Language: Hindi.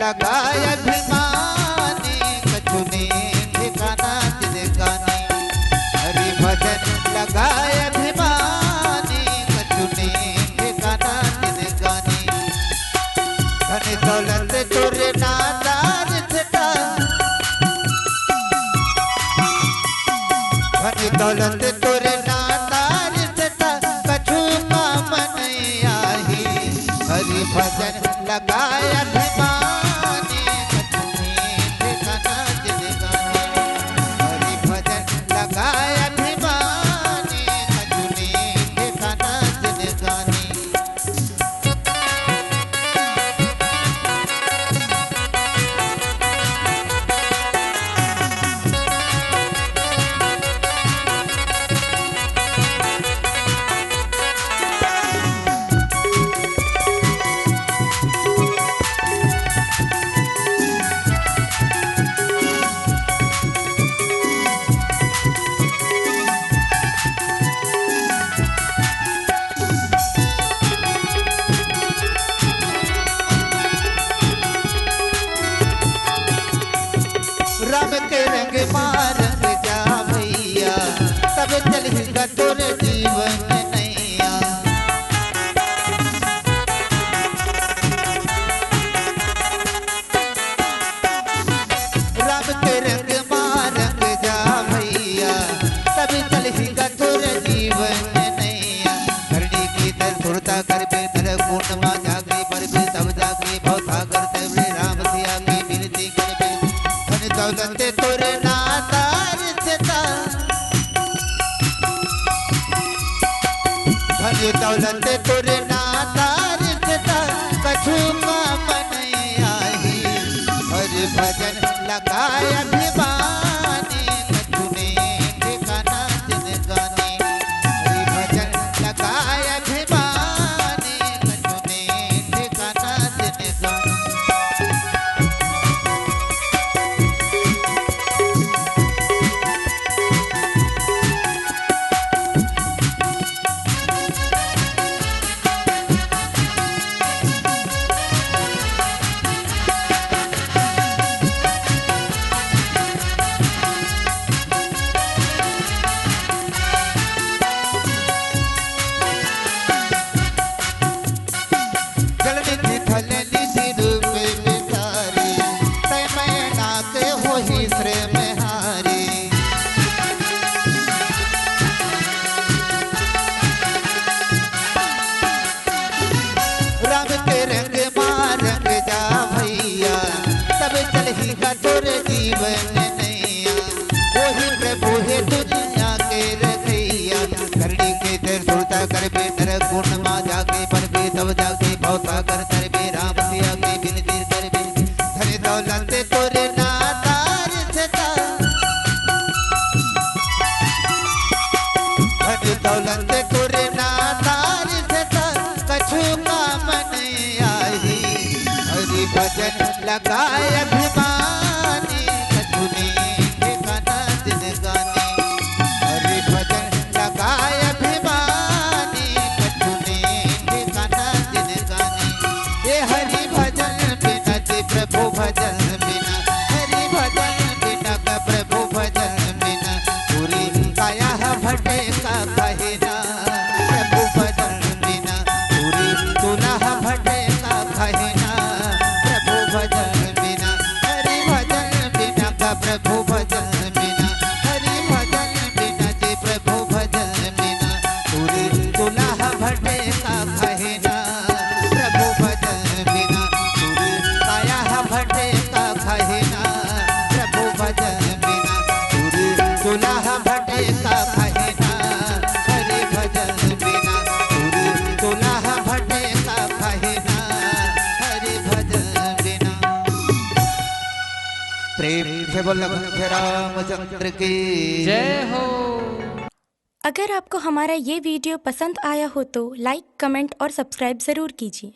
लगाए अभिमानी, कछु ने ठिकाना जिनगानी। हरि भजन लगाए अभिमानी, कछु ने ठिकाना जिनगानी। धन दौलत तोरे नादार छटा, धन दौलत तोरे नादार छटा, कछु काम नहीं आही। हरि भजन लगाए अभिमानी, कछु ने ठिकाना जिनगानी। हरि भजन लगाए अभिमानी, कछु ने ठिकाना जिनगानी। राम के रंग मारंग जा भैया, तब चलेगा तोर जीवन नैया। राम के रंग मारंग जा भैया, तब चलेगा तोर जीवन नैया। धरणी की धुरता कर बे नर गुण मा जागे पर बे, तब जागे भवसागर तब राम सिया की विनती कर बे। दौलत तोरे नादार छटा, धन दौलत तोरे नादार छटा, कछु काम नहीं आही। हरि भजन लगाए अभिमानी, कछु ने ठिकाना जिनगानी। हरि भजन लगाए अभिमानी, कछु ने ठिकाना जिनगानी। राम के रंग मारंग जा भैया, तब चलेगा तोर जीवन नैया। वही प्रभु है दुनिया के रखैया, धरणी के धुरता कर बे नर गुण मा जागे पर बे, तब जागे भवसागर तर बे राम सिया की विनती कर बे। धन दौलत तोरे नादार छटा, धन दौलत तोरे नादार छटा, कछु काम नहीं आही। हरि भजन लगाए अभिमानी, कछु ने ठिकाना जिनगानी। हरि भजन लगाए अभिमानी, कछु ने ठिकाना जिनगानी। ये हरि भजन बिना जे प्रभु भजन बिना, हरि भजन बिना का प्रभु भजन बिना, पूरी काया भटे का कहना। प्रभु भजन बिना पूरी तुला भटे का कहना। प्रभु भजन बिना, हरि भजन बिना का प्रभु भजन बिना, हरि भजन बिना जे प्रभु भजन बिना, पूरी तुला भटे का कहना। प्रभु भजन बिना पूरी काया भटे का कहना। प्रभु भजन बिना पूरी तुला भटे का कहना। हरि भजन बिना पूरी तुला भटे का कहना। हरि भजन बिना। प्रेम से बोलो रामचंद्र की जय हो। अगर आपको हमारा ये वीडियो पसंद आया हो तो लाइक, कमेंट और सब्सक्राइब ज़रूर कीजिए।